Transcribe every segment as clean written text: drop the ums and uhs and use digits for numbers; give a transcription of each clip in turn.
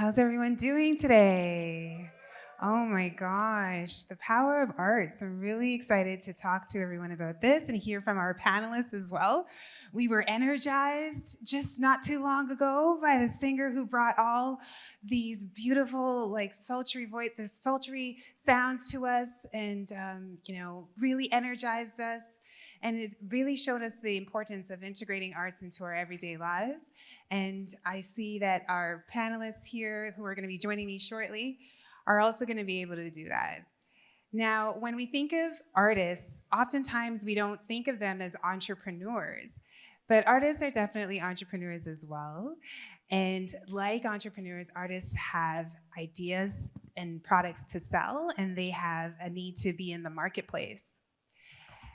How's everyone doing today? Oh my gosh, the power of art. So I'm really excited to talk to everyone about this and hear from our panelists as well. We were energized just not too long ago by the singer who brought all these beautiful, sultry sounds to us, and really energized us. And it really showed us the importance of integrating arts into our everyday lives. And I see that our panelists here, who are going to be joining me shortly, are also going to be able to do that. Now, when we think of artists, oftentimes we don't think of them as entrepreneurs, but artists are definitely entrepreneurs as well. And like entrepreneurs, artists have ideas and products to sell, and they have a need to be in the marketplace.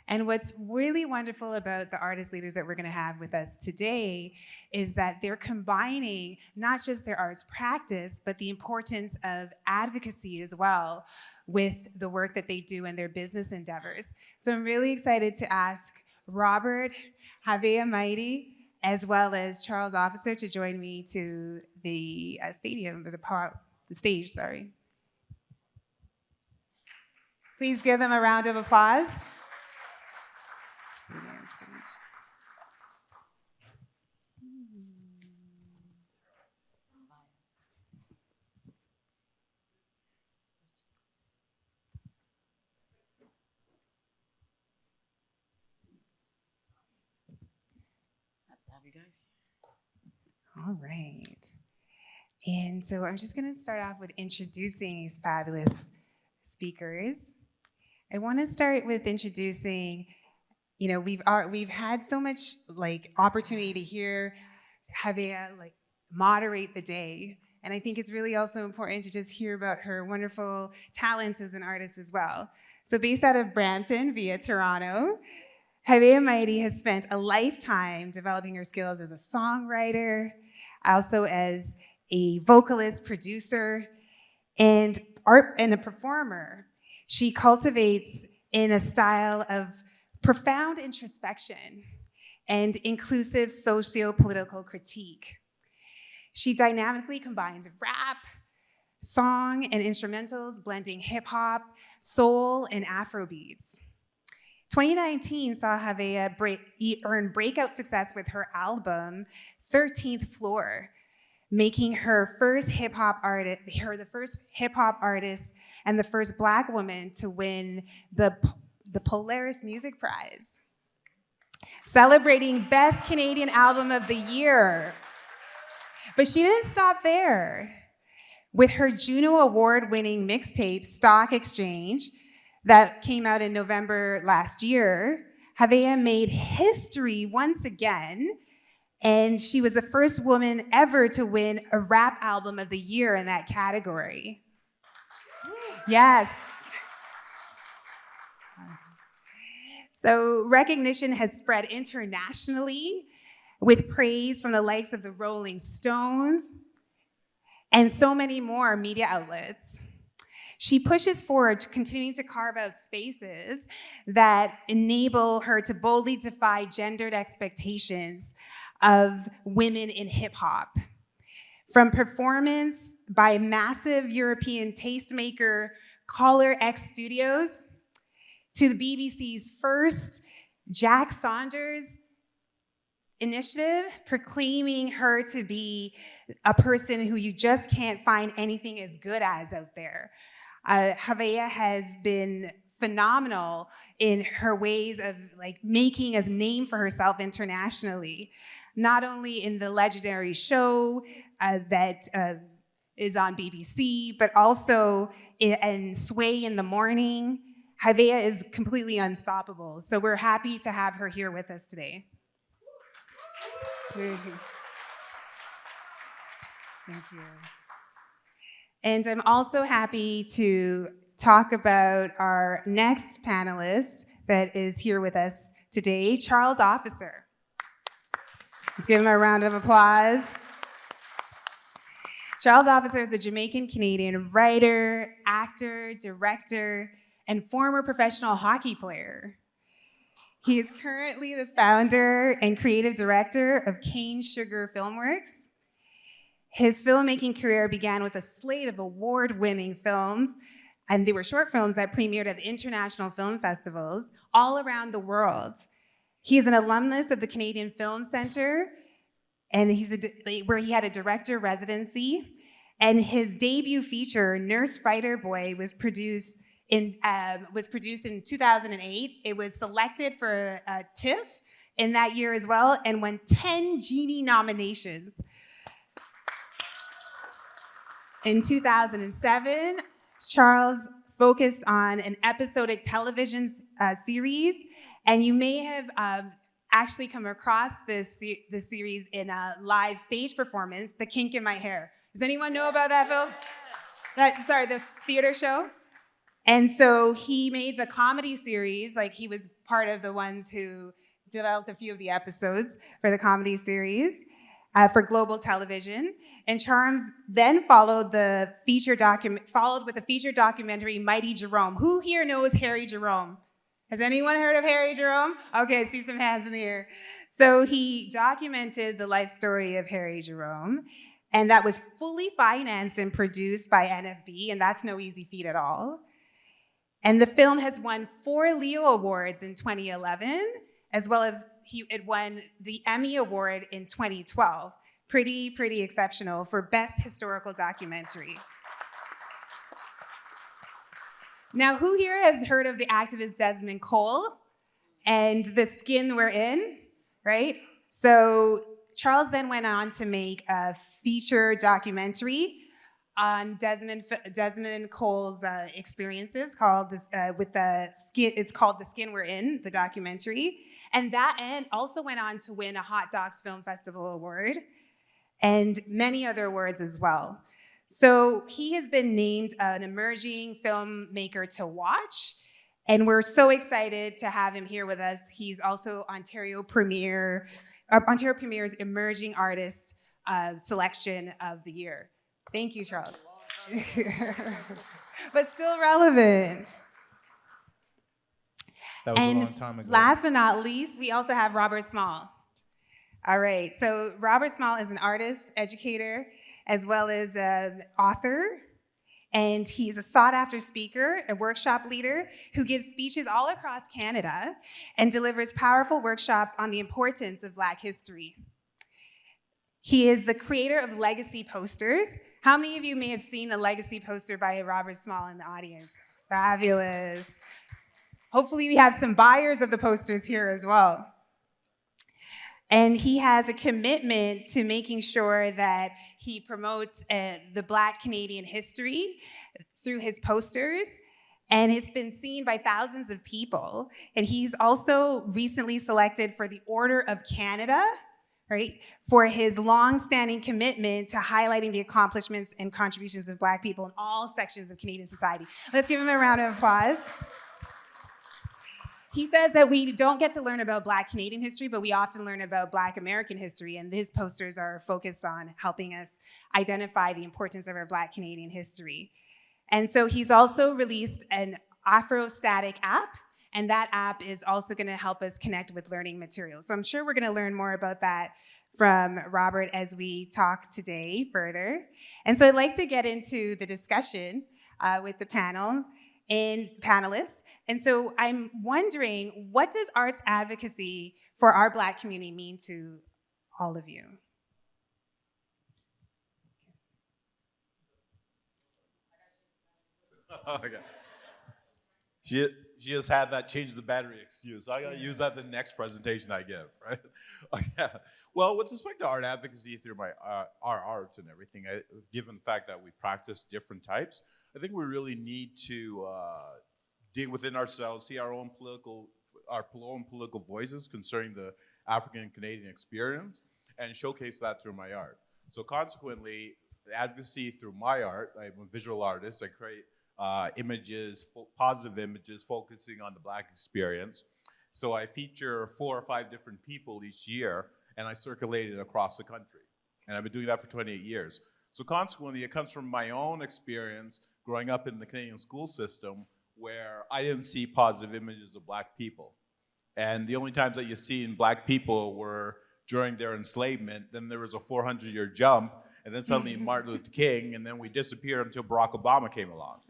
And what's really wonderful about the artist leaders that we're going to have with us today is that they're combining not just their arts practice, but the importance of advocacy as well with the work that they do in their business endeavors. So I'm really excited to ask Robert, Haviah Mighty, as well as Charles Officer to join me to the stage. Please give them a round of applause. All right. And so I'm just going to start off with introducing these fabulous speakers. I want to start with introducing, we've had so much opportunity to hear Haviah moderate the day. And I think it's really also important to just hear about her wonderful talents as an artist as well. So based out of Brampton via Toronto, Haviah Mighty has spent a lifetime developing her skills as a songwriter, also as a vocalist, producer, and a performer. She cultivates in a style of profound introspection and inclusive socio-political critique. She dynamically combines rap, song, and instrumentals, blending hip-hop, soul, and Afrobeats. 2019 saw Haviah earn breakout success with her album, 13th Floor, making her the first hip-hop artist and the first Black woman to win the Polaris Music Prize. Celebrating Best Canadian Album of the Year. But she didn't stop there. With her JUNO award-winning mixtape, Stock Exchange, that came out in November last year, Haviah made history once again, and she was the first woman ever to win a rap album of the year in that category. Yes. So recognition has spread internationally with praise from the likes of the Rolling Stones and so many more media outlets. She pushes forward to continuing to carve out spaces that enable her to boldly defy gendered expectations of women in hip hop. From performance by massive European tastemaker Collar X Studios to the BBC's first Jack Saunders initiative, proclaiming her to be a person who you just can't find anything as good as out there. Haviah has been phenomenal in her ways of making a name for herself internationally, not only in the legendary show that is on BBC, but also in Sway in the Morning. Haviah is completely unstoppable, so we're happy to have her here with us today. Thank you. And I'm also happy to talk about our next panelist that is here with us today, Charles Officer. Let's give him a round of applause. Charles Officer is a Jamaican-Canadian writer, actor, director, and former professional hockey player. He is currently the founder and creative director of Canesugar Filmworks. His filmmaking career began with a slate of award-winning films, and they were short films that premiered at international film festivals all around the world. He is an alumnus of the Canadian Film Centre, and where he had a director residency. And his debut feature, Nurse Fighter Boy, was produced in 2008. It was selected for a TIFF in that year as well, and won 10 Genie nominations. In 2007, Charles focused on an episodic television series, and you may have actually come across this series in a live stage performance, The Kink in My Hair. Does anyone know about that film? The theater show? And so he made the comedy series, like he was part of the ones who developed a few of the episodes for the comedy series for global television. And Charles then followed with a feature documentary, Mighty Jerome. Who here knows Harry Jerome? Has anyone heard of Harry Jerome? Okay, I see some hands in the air. So he documented the life story of Harry Jerome, and that was fully financed and produced by NFB, and that's no easy feat at all. And the film has won 4 Leo Awards in 2011, as well as it won the Emmy Award in 2012. Pretty exceptional for Best Historical Documentary. Now, who here has heard of the activist Desmond Cole and The Skin We're In, right? So Charles then went on to make a feature documentary on Desmond Cole's experiences called it's called The Skin We're In, the documentary. And that also went on to win a Hot Docs Film Festival Award and many other awards as well. So he has been named an emerging filmmaker to watch, and we're so excited to have him here with us. He's also Ontario Premier's Emerging Artist Selection of the Year. Thank you, Charles. But still relevant. That was a long time ago. Last but not least, we also have Robert Small. All right, so Robert Small is an artist, educator, as well as an author, and he's a sought-after speaker, a workshop leader who gives speeches all across Canada and delivers powerful workshops on the importance of Black history. He is the creator of Legacy posters. How many of you may have seen a Legacy poster by Robert Small in the audience? Fabulous. Hopefully we have some buyers of the posters here as well. And he has a commitment to making sure that he promotes the Black Canadian history through his posters. And it's been seen by thousands of people. And he's also recently selected for the Order of Canada, right, for his long-standing commitment to highlighting the accomplishments and contributions of Black people in all sections of Canadian society. Let's give him a round of applause. He says that we don't get to learn about Black Canadian history, but we often learn about Black American history, and his posters are focused on helping us identify the importance of our Black Canadian history. And so he's also released an Afrostatic app, and that app is also gonna help us connect with learning materials. So I'm sure we're gonna learn more about that from Robert as we talk today further. And so I'd like to get into the discussion with the panel and panelists. And so I'm wondering, what does arts advocacy for our Black community mean to all of you? Okay. She just had that change the battery excuse. So I gotta use that in the next presentation I give, right? Okay. Well, with respect to art advocacy through our art and everything, given the fact that we practice different types, I think we really need to dig within ourselves, see our own political voices concerning the African Canadian experience, and showcase that through my art. So consequently, advocacy through my art, I'm a visual artist, I create images, positive images focusing on the Black experience. So I feature 4 or 5 different people each year, and I circulate it across the country. And I've been doing that for 28 years. So consequently, it comes from my own experience growing up in the Canadian school system, where I didn't see positive images of Black people. And the only times that you see in Black people were during their enslavement. Then there was a 400-year jump, and then suddenly Martin Luther King, and then we disappeared until Barack Obama came along,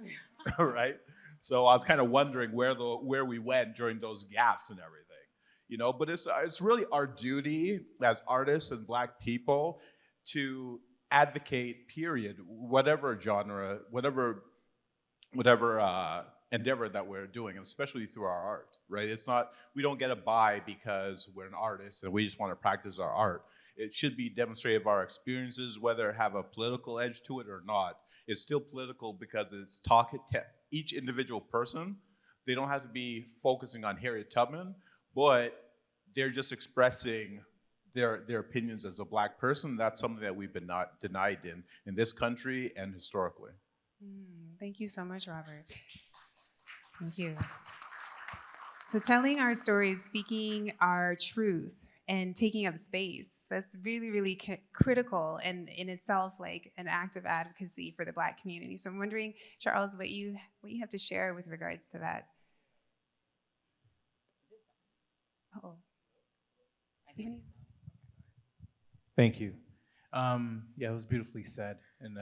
right? So I was kind of wondering where we went during those gaps and everything, But it's really our duty as artists and Black people to advocate. Period. Whatever genre, whatever endeavor that we're doing, and especially through our art, right? It's not, we don't get a buy because we're an artist and we just want to practice our art. It should be demonstrative of our experiences, whether it have a political edge to it or not. It's still political because it's talking to each individual person. They don't have to be focusing on Harriet Tubman, but they're just expressing their opinions as a Black person. That's something that we've been not denied in this country and historically. Thank you so much, Robert. Thank you. So telling our stories, speaking our truth, and taking up space, that's really, really critical and in itself like an act of advocacy for the Black community. So I'm wondering, Charles, what you have to share with regards to that. Uh-oh. Thank you. Yeah, it was beautifully said. And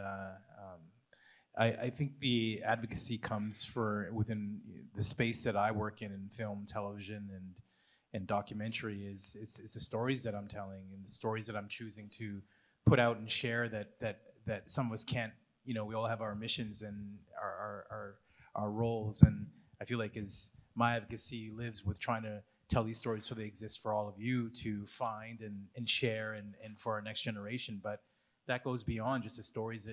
I think the advocacy comes within the space that I work in film, television, and documentary is the stories that I'm telling and the stories that I'm choosing to put out and share that some of us can't, we all have our missions and our roles. And I feel like as my advocacy lives with trying to tell these stories so they exist for all of you to find and share and for our next generation. But that goes beyond just the stories.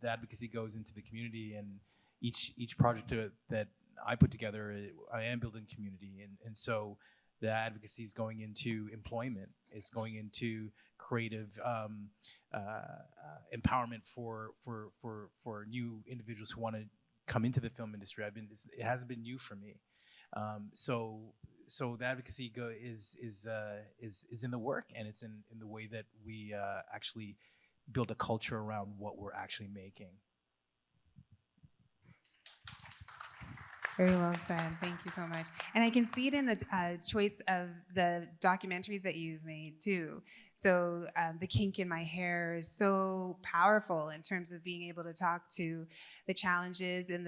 The advocacy goes into the community, and each project that I put together, I am building community, and so the advocacy is going into employment. It's going into creative empowerment for new individuals who want to come into the film industry. It hasn't been new for me. So the advocacy is in the work, and it's in the way that we actually build a culture around what we're actually making. Very well said. Thank you so much. And I can see it in the choice of the documentaries that you've made too. So The Kink in My Hair is so powerful in terms of being able to talk to the challenges and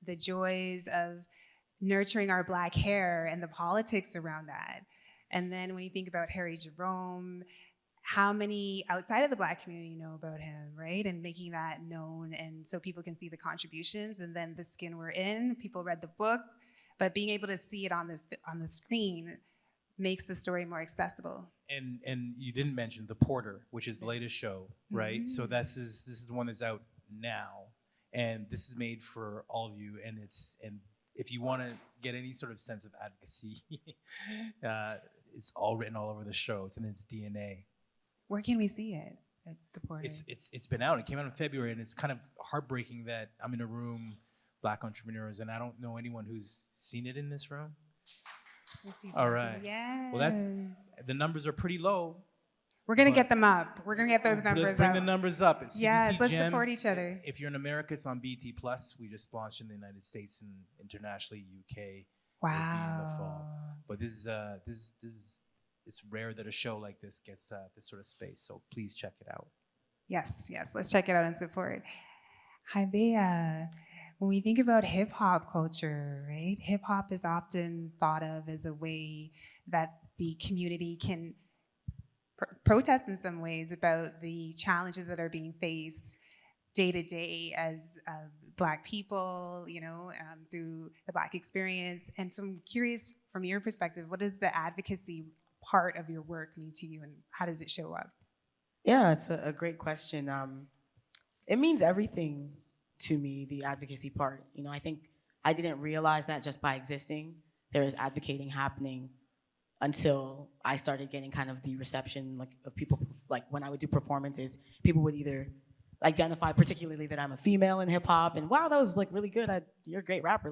the joys of nurturing our Black hair and the politics around that. And then when you think about Harry Jerome, how many outside of the Black community know about him, right? And making that known, and so people can see the contributions. And then The Skin We're In, people read the book, but being able to see it on the screen makes the story more accessible. And you didn't mention The Porter, which is the latest show, right? Mm-hmm. So this is the one that's out now, and this is made for all of you. And if you want to get any sort of sense of advocacy, it's all written all over the show. It's in its DNA. Where can we see it at The Porter? It's been out. It came out in February, and it's kind of heartbreaking that I'm in a room, Black entrepreneurs, and I don't know anyone who's seen it in this room. All right. Yes. Well, the numbers are pretty low. We're gonna get them up. We're gonna get those numbers up. Let's bring the numbers up. It's yes, let's Gem. Support each other. If you're in America, it's on BT Plus. We just launched in the United States and internationally, UK. Wow. Will be in the fall. But this is it's rare that a show like this gets this sort of space. So please check it out. Yes. Let's check it out and support. Haviah, when we think about hip hop culture, right? Hip hop is often thought of as a way that the community can protest in some ways about the challenges that are being faced day to day as Black people, through the Black experience. And so I'm curious, from your perspective, what does the advocacy part of your work mean to you, and how does it show up? Yeah, it's a great question. It means everything to me, the advocacy part. I think I didn't realize that just by existing, there is advocating happening until I started getting kind of the reception of people. Like when I would do performances, people would either identify particularly that I'm a female in hip hop, and wow, that was really good. You're a great rapper.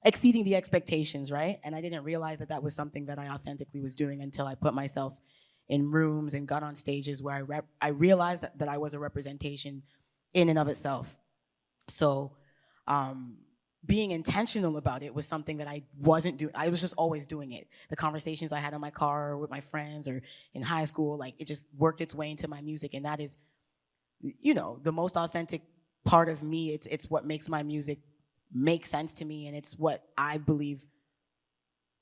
Exceeding the expectations, right? And I didn't realize that was something that I authentically was doing until I put myself in rooms and got on stages where I realized that I was a representation in and of itself. So being intentional about it was something that I wasn't doing. I was just always doing it. The conversations I had in my car or with my friends or in high school, it just worked its way into my music. And that is you know, the most authentic part of me. It's what makes my music make sense to me, and it's what I believe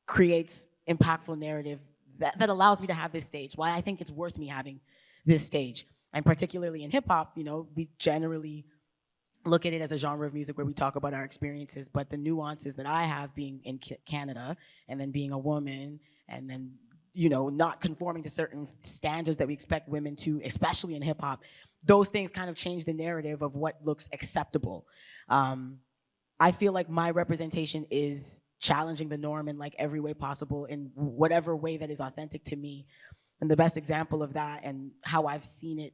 creates impactful narrative that allows me to have this stage. Why I think it's worth me having this stage. And particularly in hip hop, you know, we generally look at it as a genre of music where we talk about our experiences, but the nuances that I have being in Canada and then being a woman and then, you know, not conforming to certain standards that we expect women to, especially in hip hop, those things kind of change the narrative of what looks acceptable. I feel like my representation is challenging the norm in like every way possible, in whatever way that is authentic to me. And the best example of that and how I've seen it,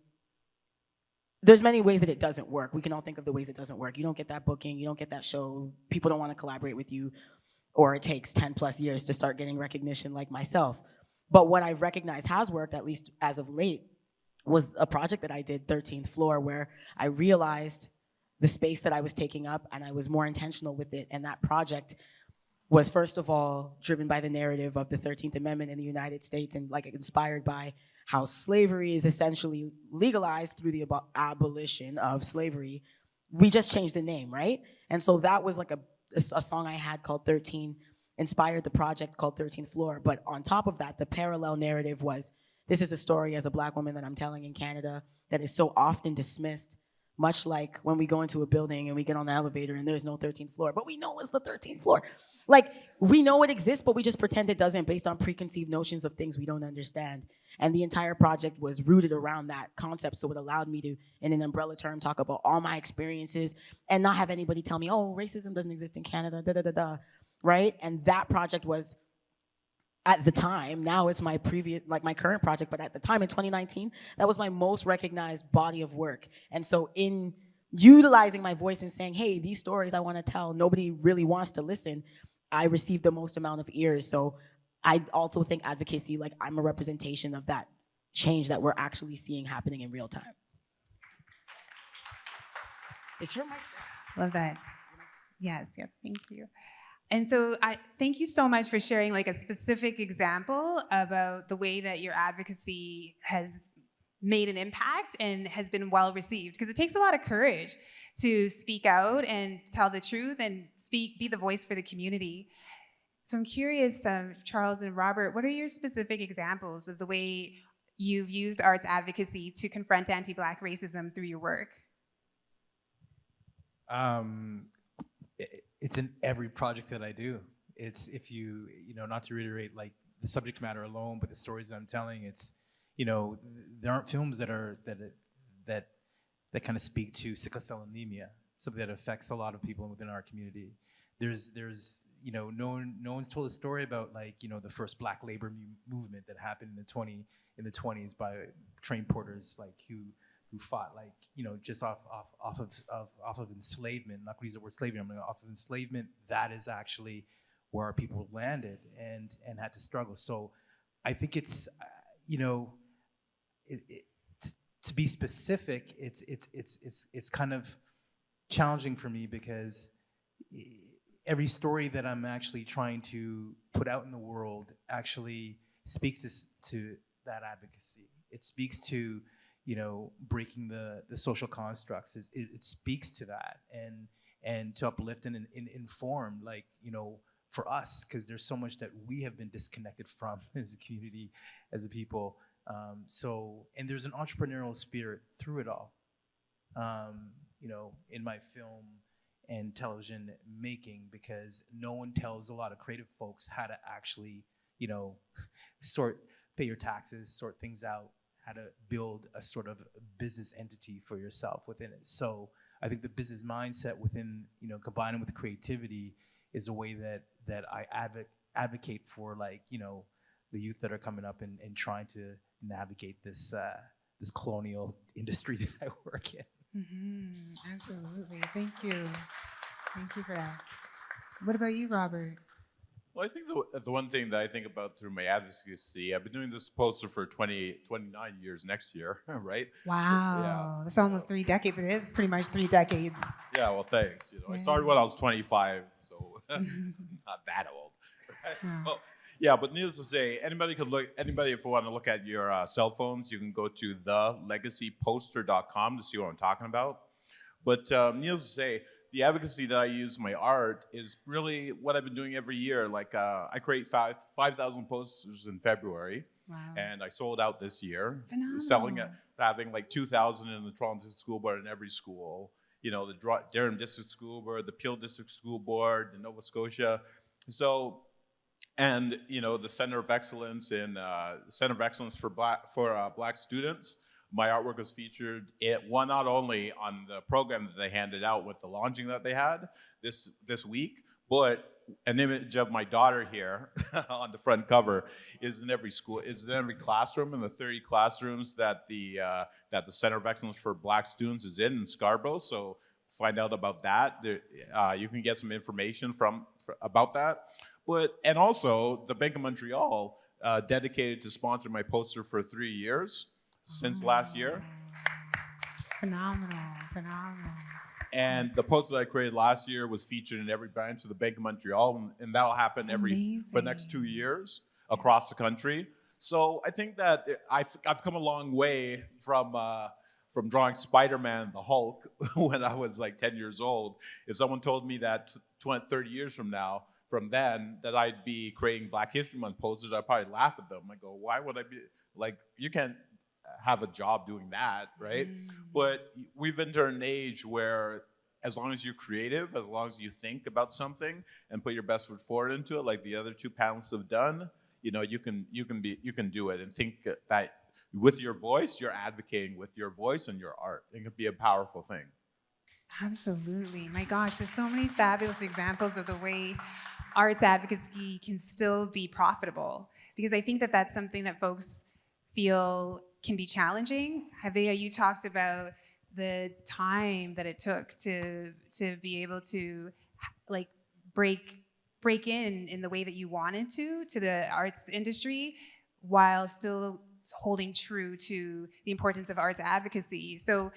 there's many ways that it doesn't work. We can all think of the ways it doesn't work. You don't get that booking, you don't get that show, people don't want to collaborate with you, or it takes 10 plus years to start getting recognition like myself. But what I've recognized has worked, at least as of late, was a project that I did, 13th Floor, where I realized the space that I was taking up and I was more intentional with it. And that project was, first of all, driven by the narrative of the 13th Amendment in the United States and like inspired by how slavery is essentially legalized through the abolition of slavery. We just changed the name, right? And so that was like a song I had called 13, inspired the project called 13th Floor. But on top of that, the parallel narrative was, this is a story as a Black woman that I'm telling in Canada that is so often dismissed, much like when we go into a building and we get on the elevator and there's no 13th floor, but we know it's the 13th floor. Like, we know it exists, but we just pretend it doesn't based on preconceived notions of things we don't understand. And the entire project was rooted around that concept, so it allowed me to, in an umbrella term, talk about all my experiences and not have anybody tell me, oh, racism doesn't exist in Canada, da-da-da-da, right? And that project was, at the time, now it's my my current project, but at the time in 2019, that was my most recognized body of work. And so in utilizing my voice and saying, hey, these stories I want to tell, nobody really wants to listen, I received the most amount of ears. So I also think advocacy, like, I'm a representation of that change that we're actually seeing happening in real time. Is your mic? Love that. Yes, thank you. And so I thank you so much for sharing like a specific example about the way that your advocacy has made an impact and has been well received, because it takes a lot of courage to speak out and tell the truth and be the voice for the community. So I'm curious, Charles and Robert, what are your specific examples of the way you've used arts advocacy to confront anti-Black racism through your work? It's in every project that I do. It's, if you know, not to reiterate like the subject matter alone, but the stories that I'm telling, it's, you know, there aren't films that kind of speak to sickle cell anemia, something that affects a lot of people within our community. There's you know, no one's told a story about, like, you know, the first Black labor movement that happened in the 20s by train porters, like, who fought, like, you know, just off of enslavement. I'm not gonna use the word slavery, I'm gonna off of enslavement. That is actually where our people landed and had to struggle. So I think it's, you know, to be specific, it's kind of challenging for me, because every story that I'm actually trying to put out in the world actually speaks to that advocacy. It speaks to, you know, breaking the social constructs. It speaks to that and to uplift and inform, like, you know, for us, because there's so much that we have been disconnected from as a community, as a people. So, and there's an entrepreneurial spirit through it all. You know, in my film and television making, because no one tells a lot of creative folks how to actually, you know, pay your taxes, sort things out, how to build a sort of business entity for yourself within it. So I think the business mindset within, you know, combining with creativity is a way that I advocate for, like, you know, the youth that are coming up and trying to navigate this this colonial industry that I work in. Mm-hmm. Absolutely. Thank you. Thank you for that. What about you, Robert? Well, I think the one thing that I think about through my advocacy, I've been doing this poster for 29 years next year, right? Wow. So, yeah. That's almost 3 decades, but it is pretty much 3 decades. Yeah, well, thanks. You know, Yeah. I started when I was 25, so not that old. Right? Yeah. So, Yeah, but needless to say, anybody if you want to look at your cell phones, you can go to thelegacyposter.com to see what I'm talking about. But needless to say, the advocacy that I use in my art is really what I've been doing every year. Like I create 5,000 posters in February, and I sold out this year. Phenomenal. Selling it, having like 2,000 in the Toronto School Board in every school. You know, the Durham District School Board, the Peel District School Board, the Nova Scotia. So, and you know, the Center of Excellence for Black students. My artwork was featured. It won not only on the program that they handed out with the launching that they had this week, but an image of my daughter here on the front cover is in every school, is in every classroom in the 30 classrooms that the Center of Excellence for Black Students is in Scarborough. So find out about that. You can get some information about that. And also the Bank of Montreal dedicated to sponsor my poster for 3 years. Since last year. Phenomenal. And the poster that I created last year was featured in every branch of the Bank of Montreal, and that'll happen for the next 2 years across the country. So I think that I've come a long way from drawing Spider-Man, the Hulk, when I was like 10 years old. If someone told me that 30 years from then, that I'd be creating Black History Month posters, I'd probably laugh at them. I go, why would I be, like, you can't have a job doing that, right? But we've entered an age where as long as you're creative, as long as you think about something and put your best foot forward into it, like the other two panelists have done, you know, you can do it, and think that with your voice, you're advocating with your voice and your art. It can be a powerful thing. Absolutely. My gosh, there's so many fabulous examples of the way arts advocacy can still be profitable, because I think that that's something that folks feel can be challenging. Haviah, you talked about the time that it took to be able to like break in the way that you wanted to the arts industry, while still holding true to the importance of arts advocacy. So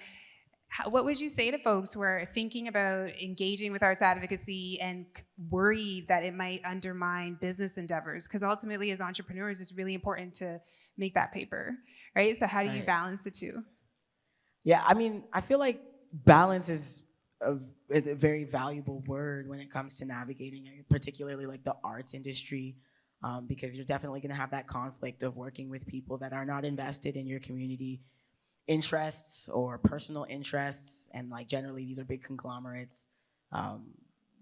what would you say to folks who are thinking about engaging with arts advocacy and worried that it might undermine business endeavors? Because ultimately, as entrepreneurs, it's really important to make that paper, right? So how do you balance the two? Yeah, I mean, I feel like balance is a very valuable word when it comes to navigating, particularly like the arts industry, because you're definitely going to have that conflict of working with people that are not invested in your community interests or personal interests, and like generally these are big conglomerates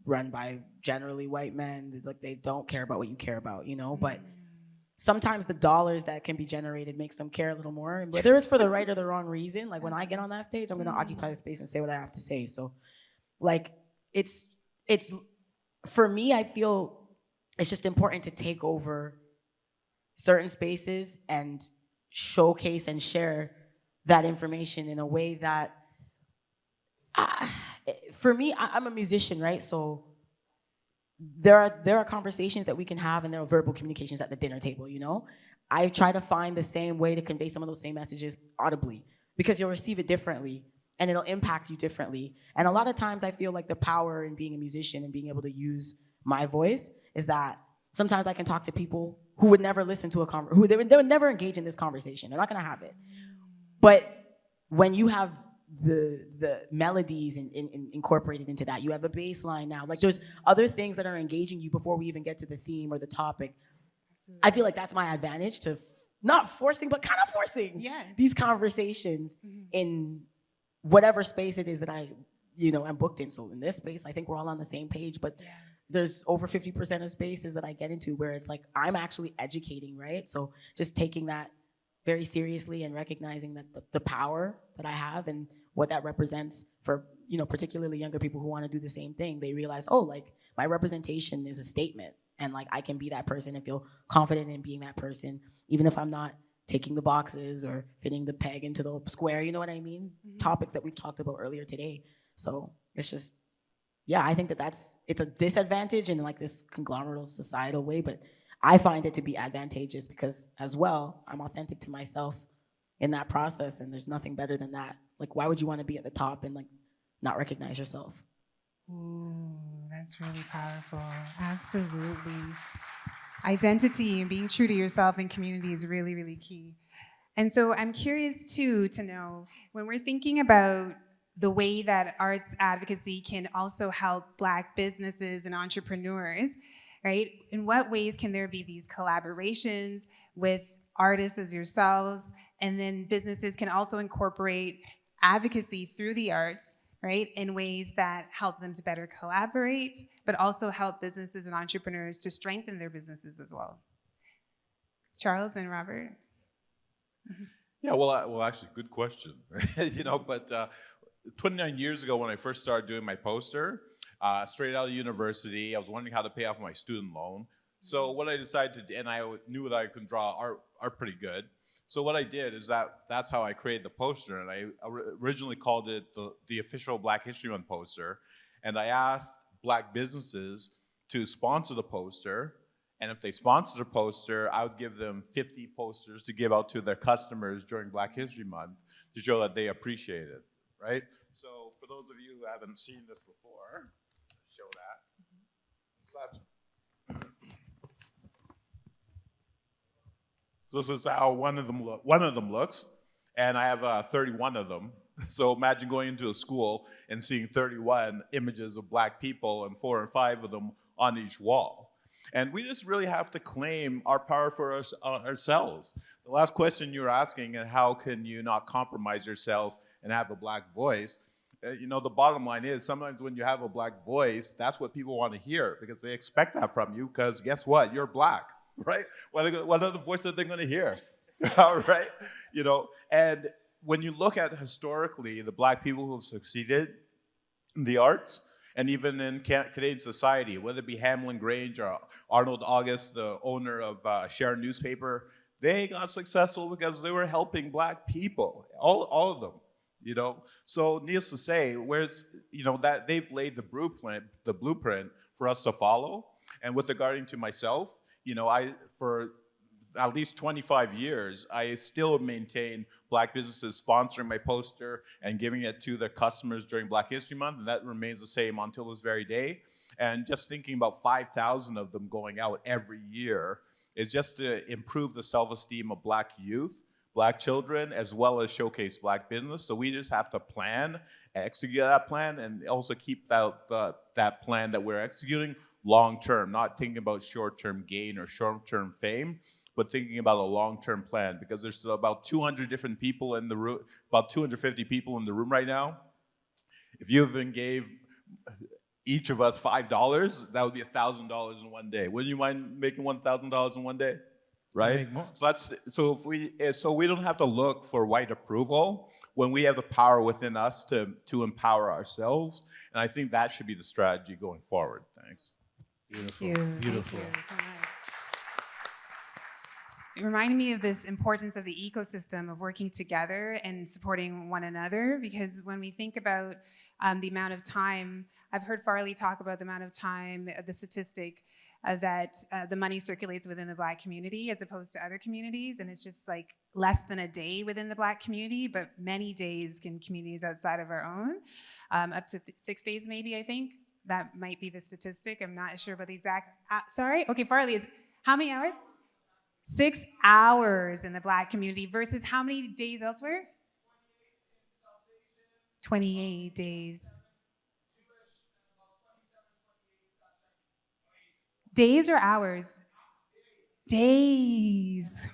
run by generally white men. Like they don't care about what you care about, you know. But sometimes the dollars that can be generated makes them care a little more, and whether it's for the right or the wrong reason. Like when I get on that stage, I'm going to occupy the space and say what I have to say. So like it's for me, I feel it's just important to take over certain spaces and showcase and share that information in a way that, for me, I'm a musician, right? So there are conversations that we can have, and there are verbal communications at the dinner table, you know? I try to find the same way to convey some of those same messages audibly, because you'll receive it differently and it'll impact you differently. And a lot of times I feel like the power in being a musician and being able to use my voice is that sometimes I can talk to people who would never listen to they would never engage in this conversation. They're not gonna have it. But when you have the melodies incorporated into that, you have a bass line now. Like there's other things that are engaging you before we even get to the theme or the topic. Absolutely. I feel like that's my advantage to not forcing, but kind of forcing these conversations in whatever space it is that I, am booked in. So in this space, I think we're all on the same page, but there's over 50% of spaces that I get into where it's like, I'm actually educating, right? So just taking that very seriously and recognizing that the power that I have and what that represents for, particularly younger people who want to do the same thing. They realize, oh, like my representation is a statement, and like I can be that person and feel confident in being that person, even if I'm not taking the boxes or fitting the peg into the square, you know what I mean? Topics that we've talked about earlier today. So it's just, I think it's a disadvantage in like this conglomerate societal way, but I find it to be advantageous because as well, I'm authentic to myself in that process, and there's nothing better than that. Like, why would you want to be at the top and like not recognize yourself? Ooh, that's really powerful. Absolutely. Identity and being true to yourself and community is really, really key. And so I'm curious too to know, when we're thinking about the way that arts advocacy can also help Black businesses and entrepreneurs, right? In what ways can there be these collaborations with artists as yourselves, and then businesses can also incorporate advocacy through the arts, right, in ways that help them to better collaborate, but also help businesses and entrepreneurs to strengthen their businesses as well? Charles and Robert? Yeah, well, actually, good question. But 29 years ago, when I first started doing my poster, straight out of university, I was wondering how to pay off my student loan. So what I decided to do, and I knew that I could draw art pretty good. So what I did is that's how I created the poster, and I originally called it the official Black History Month poster. And I asked Black businesses to sponsor the poster, and if they sponsored the poster, I would give them 50 posters to give out to their customers during Black History Month to show that they appreciate it, right? So for those of you who haven't seen this before, show that. So this is how one of them looks, and I have 31 of them. So imagine going into a school and seeing 31 images of Black people and 4 or 5 of them on each wall. And we just really have to claim our power for ourselves. The last question you were asking, how can you not compromise yourself and have a Black voice? The bottom line is sometimes when you have a Black voice, that's what people want to hear, because they expect that from you, because guess what? You're Black, right? What other voice are they going to hear? All right? And when you look at historically the Black people who have succeeded in the arts, and even in Canadian society, whether it be Hamlin Grange or Arnold August, the owner of Sharon newspaper, they got successful because they were helping Black people, all of them, So needless to say, that they've laid the blueprint for us to follow. And with regarding to myself, for at least 25 years, I still maintain Black businesses sponsoring my poster and giving it to their customers during Black History Month, and that remains the same until this very day. And just thinking about 5,000 of them going out every year is just to improve the self-esteem of Black youth, Black children, as well as showcase Black business. So we just have to plan, execute that plan, and also keep that plan that we're executing long-term, not thinking about short-term gain or short-term fame, but thinking about a long-term plan, because there's about 200 different people in the room, about 250 people in the room right now. If you even gave each of us $5, that would be $1,000 in one day. Wouldn't you mind making $1,000 in one day? Right? So we don't have to look for white approval when we have the power within us to empower ourselves. And I think that should be the strategy going forward. Thanks. Beautiful. Thank you. Beautiful. Thank you so much. It reminded me of this importance of the ecosystem of working together and supporting one another, because when we think about the amount of time, I've heard Farley talk about the amount of time, the statistic that the money circulates within the Black community as opposed to other communities, and it's just like less than a day within the Black community, but many days in communities outside of our own, up to 6 days maybe, I think. That might be the statistic. I'm not sure about the exact, sorry? Okay, Farley, how many hours? 6 hours in the Black community versus how many days elsewhere? 28 days. Days or hours? Days.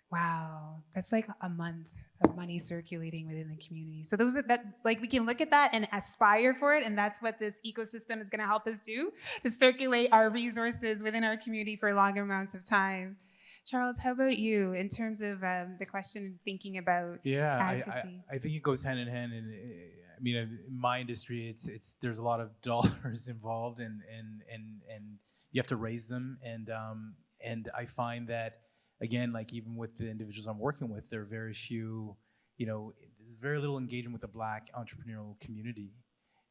Wow, that's like a month of money circulating within the community. So those are we can look at that and aspire for it, and that's what this ecosystem is going to help us do, to circulate our resources within our community for longer amounts of time. Charles, how about you in terms of the question, thinking about advocacy? I think it goes hand in hand, and I mean, in my industry, it's there's a lot of dollars involved, and you have to raise them, and I find that, again, like even with the individuals I'm working with, there are very few, there's very little engagement with the Black entrepreneurial community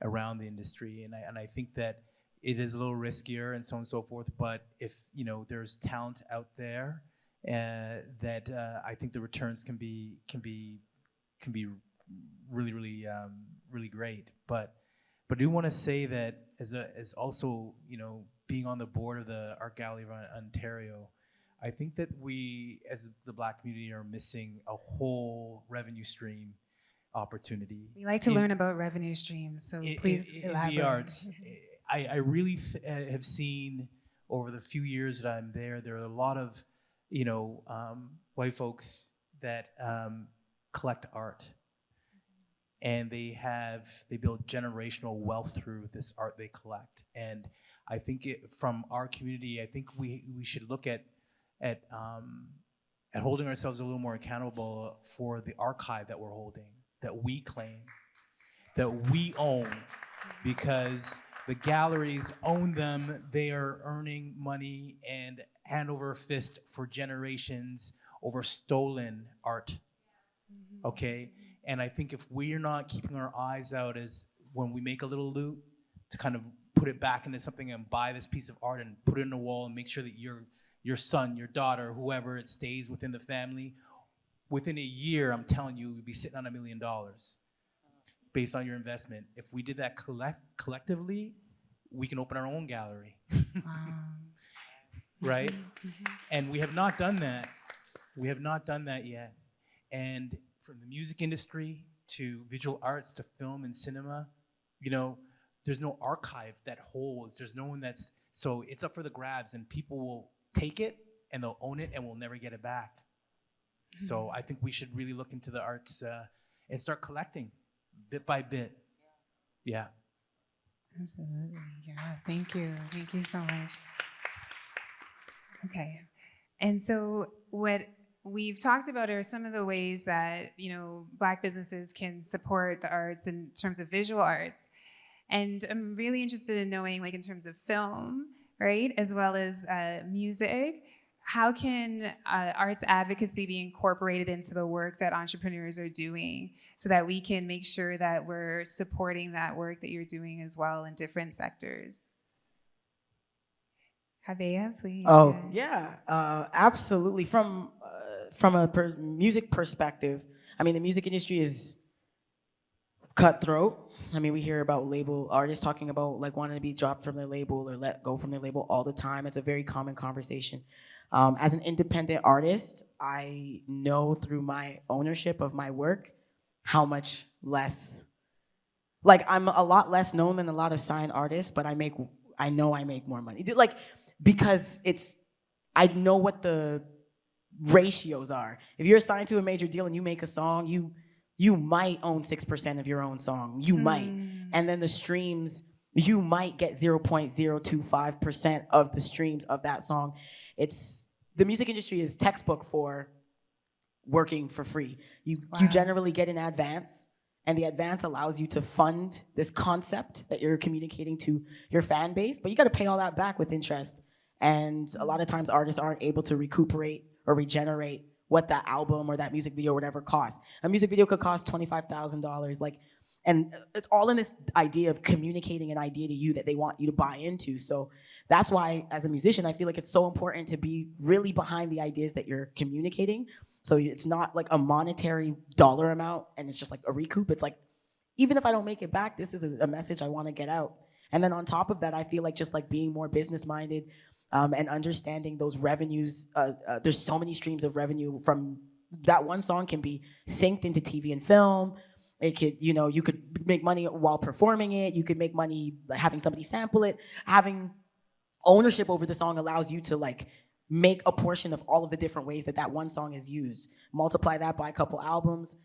around the industry, and I think that it is a little riskier and so on and so forth. But if there's talent out there, that I think the returns can be really really great. But I do want to say that as also being on the board of the Art Gallery of Ontario, I think that we, as the Black community, are missing a whole revenue stream opportunity. We like to learn about revenue streams, so please elaborate. In the arts, I really have seen over the few years that I'm there, there are a lot of, white folks that collect art. And they build generational wealth through this art they collect. And I think from our community, I think we should look at holding ourselves a little more accountable for the archive that we're holding, that we claim, that we own, because the galleries own them. They are earning money and hand over fist for generations over stolen art, okay? And I think if we're not keeping our eyes out as when we make a little loot to kind of put it back into something and buy this piece of art and put it in a wall and make sure that your son, your daughter, whoever, it stays within the family, within a year, I'm telling you, we'd be sitting on $1 million based on your investment. If we did that collectively, we can open our own gallery. Wow. Right? And we have not done that. We have not done that yet. And from the music industry to visual arts to film and cinema, there's no archive that holds. There's no one so it's up for the grabs, and people will take it and they'll own it and we'll never get it back. So I think we should really look into the arts and start collecting bit by bit. Yeah. Absolutely. Yeah. Thank you. Thank you so much. Okay. And so what we've talked about are some of the ways that, Black businesses can support the arts in terms of visual arts. And I'm really interested in knowing, like, in terms of film, right, as well as music, how can arts advocacy be incorporated into the work that entrepreneurs are doing so that we can make sure that we're supporting that work that you're doing as well in different sectors? Haviah, please. Oh, yeah, absolutely. From a music perspective, the music industry is cutthroat. We hear about label artists talking about wanting to be dropped from their label or let go from their label all the time. It's a very common conversation. As an independent artist, I know through my ownership of my work how much less, I'm a lot less known than a lot of signed artists, but I know I make more money. Because I know what the ratios are. If you're signed to a major deal and you make a song, you might own 6% of your own song. You might. And then the streams, you might get 0.025% of the streams of that song. The music industry is textbook for working for free. You generally get an advance, and the advance allows you to fund this concept that you're communicating to your fan base, but you got to pay all that back with interest. And a lot of times artists aren't able to recuperate or regenerate what that album or that music video or whatever costs. A music video could cost $25,000, and it's all in this idea of communicating an idea to you that they want you to buy into. So that's why, as a musician, I feel like it's so important to be really behind the ideas that you're communicating. So it's not like a monetary dollar amount and it's just like a recoup. It's like, even if I don't make it back, this is a message I want to get out. And then on top of that, I feel like just like being more business minded and understanding those revenues. There's so many streams of revenue from that one song can be synced into TV and film. It could, you could make money while performing it. You could make money having somebody sample it. Having ownership over the song allows you to make a portion of all of the different ways that one song is used. Multiply that by a couple albums.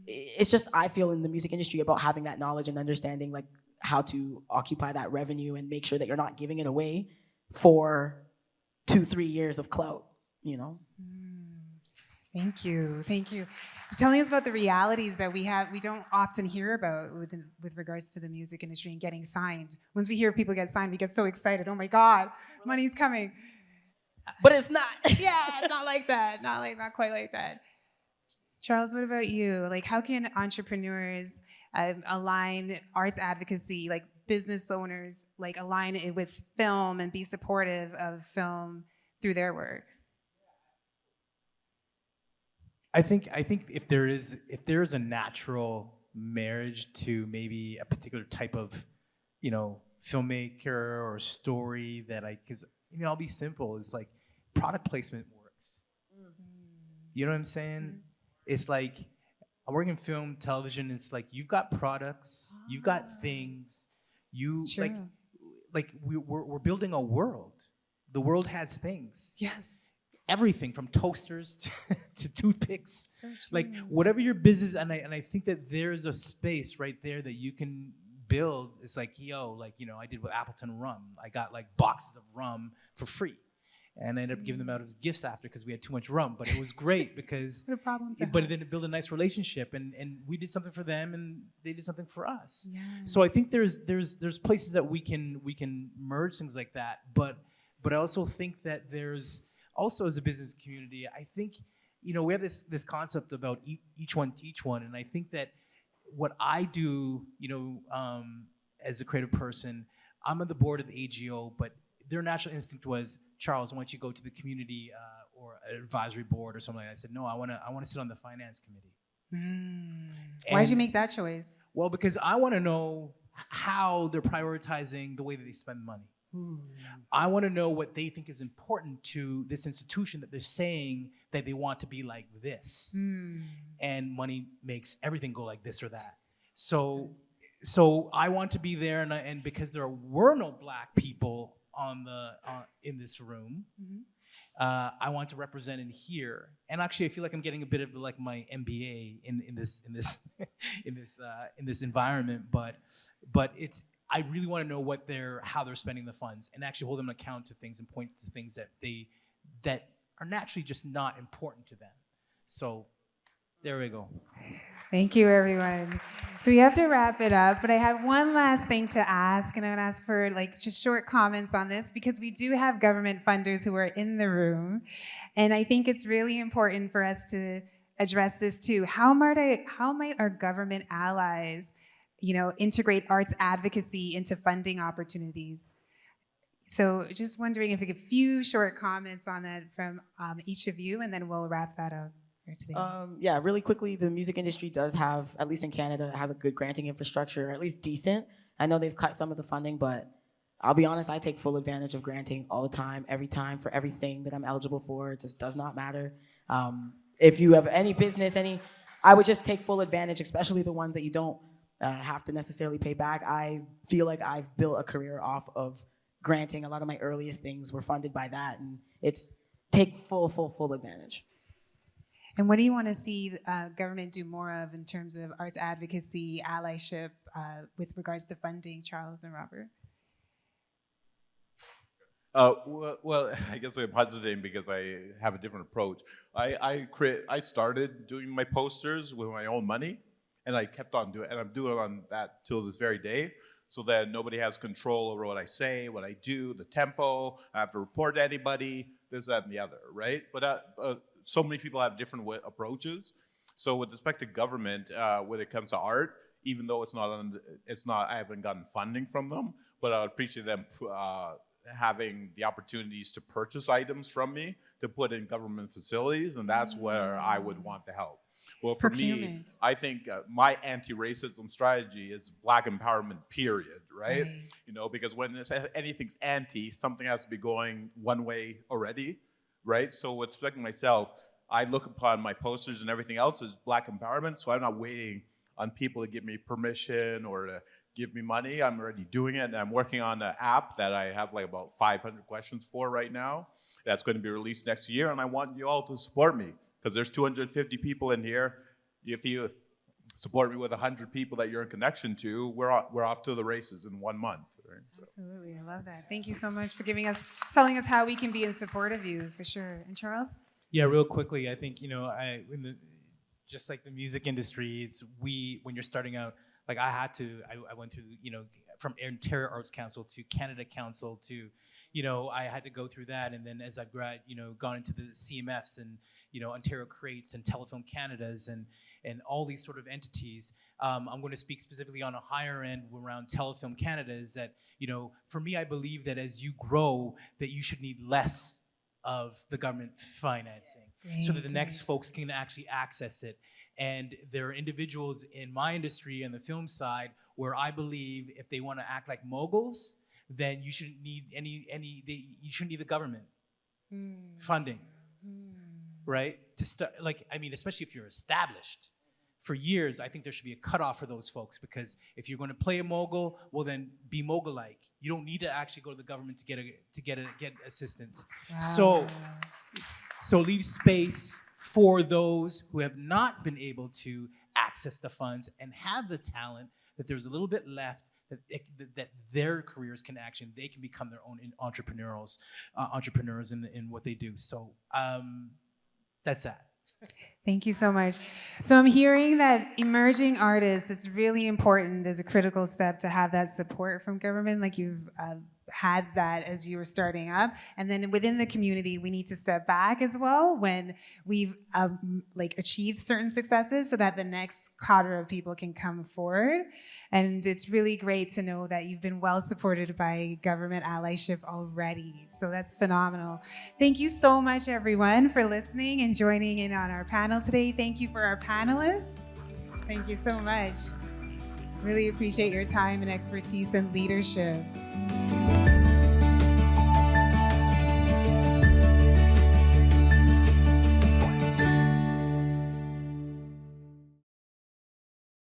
It's just, I feel in the music industry about having that knowledge and understanding how to occupy that revenue and make sure that you're not giving it away for 2-3 years of clout, Thank you. Thank you. You're telling us about the realities that we don't often hear about with regards to the music industry and getting signed. Once we hear people get signed, we get so excited. Oh my God, money's coming. But it's not. Yeah, not like that. Not quite like that. Charles, what about you? How can entrepreneurs align arts advocacy, business owners, align it with film and be supportive of film through their work? I think if there is a natural marriage to maybe a particular type of, filmmaker or story that because I'll be simple. It's like product placement works. You know what I'm saying? It's like I work in film, television. It's like you've got products, you've got things. It's true. We're building a world. The world has things. Yes. Everything from toasters to toothpicks. So Like true. whatever your business, and I think that there's a space right there that you can build. It's like, I did with Appleton rum. I got like boxes of rum for free. And I ended up giving them out as gifts after because we had too much rum. But it was great because What a problem to but have. then it built a nice relationship, and we did something for them and they did something for us. Yeah. So I think there's places that we can merge things like that. But I also think that there's also, as a business community, I think we have this concept about each one teach one, and I think that what I do, as a creative person, I'm on the board of the AGO, but their natural instinct was, Charles, why don't you go to the community or an advisory board or something like that? I said, no, I want to sit on the finance committee. Why did you make that choice? Well, because I want to know how they're prioritizing the way that they spend money. I want to know what they think is important to this institution that they're saying that they want to be like this. And money makes everything go like this or that. So I want to be there, and because there were no Black people in this room, I want to represent in here. And actually, I feel like I'm getting a bit of like my MBA in this in this environment. But I really want to know how they're spending the funds, and actually hold them account to things and point to things that are naturally just not important to them. So there we go. Thank you, everyone. So we have to wrap it up, but I have one last thing to ask, and I'm going to ask for just short comments on this, because we do have government funders who are in the room, and I think it's really important for us to address this too. How might our government allies, integrate arts advocacy into funding opportunities? So just wondering if we get a few short comments on that from each of you, and then we'll wrap that up. Yeah, really quickly, the music industry does have, at least in Canada, has a good granting infrastructure, or at least decent. I know they've cut some of the funding, but I'll be honest, I take full advantage of granting all the time, every time, for everything that I'm eligible for. It just does not matter. If you have any business, I would just take full advantage, especially the ones that you don't have to necessarily pay back. I feel like I've built a career off of granting. A lot of my earliest things were funded by that, and it's take full advantage. And what do you want to see government do more of in terms of arts advocacy, allyship, with regards to funding, Charles and Robert? Well, I guess I'm hesitating because I have a different approach. I started doing my posters with my own money, and I kept on doing it, and I'm doing on that till this very day, so that nobody has control over what I say, what I do, the tempo. I have to report to anybody, this, that, and the other, right? But so many people have different approaches. So with respect to government, when it comes to art, even though I haven't gotten funding from them, but I would appreciate them having the opportunities to purchase items from me to put in government facilities, and that's where I would want to help. Well, for me, I think my anti-racism strategy is Black empowerment, period, right? Because when anything's anti, something has to be going one way already, right? So with respect to myself, I look upon my posters and everything else as Black empowerment, so I'm not waiting on people to give me permission or to give me money. I'm already doing it, and I'm working on an app that I have like about 500 questions for right now. That's going to be released next year, and I want you all to support me, because there's 250 people in here. If you support me with 100 people that you're in connection to, we're off to the races in 1 month. Right? Absolutely, I love that. Thank you so much for telling us how we can be in support of you, for sure. And Charles? Yeah, real quickly, I think just like the music industry, when you're starting out, like I went through, from Ontario Arts Council to Canada Council to, I had to go through that, and then as I've gone into the CMFs and Ontario Creates and Telefilm Canadas and all these sort of entities. I'm going to speak specifically on a higher end around Telefilm Canada. Is that for me, I believe that as you grow, that you should need less of the government financing, so that the next folks can actually access it. And there are individuals in my industry and the film side where I believe if they want to act like moguls, then you shouldn't need you shouldn't need the government funding, right? To start, especially if you're established for years, I think there should be a cutoff for those folks, because if you're going to play a mogul, well then be mogul-like. You don't need to actually go to the government to get assistance. Wow. So leave space for those who have not been able to access the funds and have the talent, that there's a little bit left, that their careers can actually, they can become their own entrepreneurs in what they do. So that's that. Thank you so much. So I'm hearing that emerging artists, it's really important as a critical step to have that support from government, like you've had that as you were starting up. And then within the community, we need to step back as well when we've achieved certain successes, so that the next cadre of people can come forward. And it's really great to know that you've been well supported by government allyship already. So that's phenomenal. Thank you so much, everyone, for listening and joining in on our panel today. Thank you for our panelists. Thank you so much. Really appreciate your time and expertise and leadership.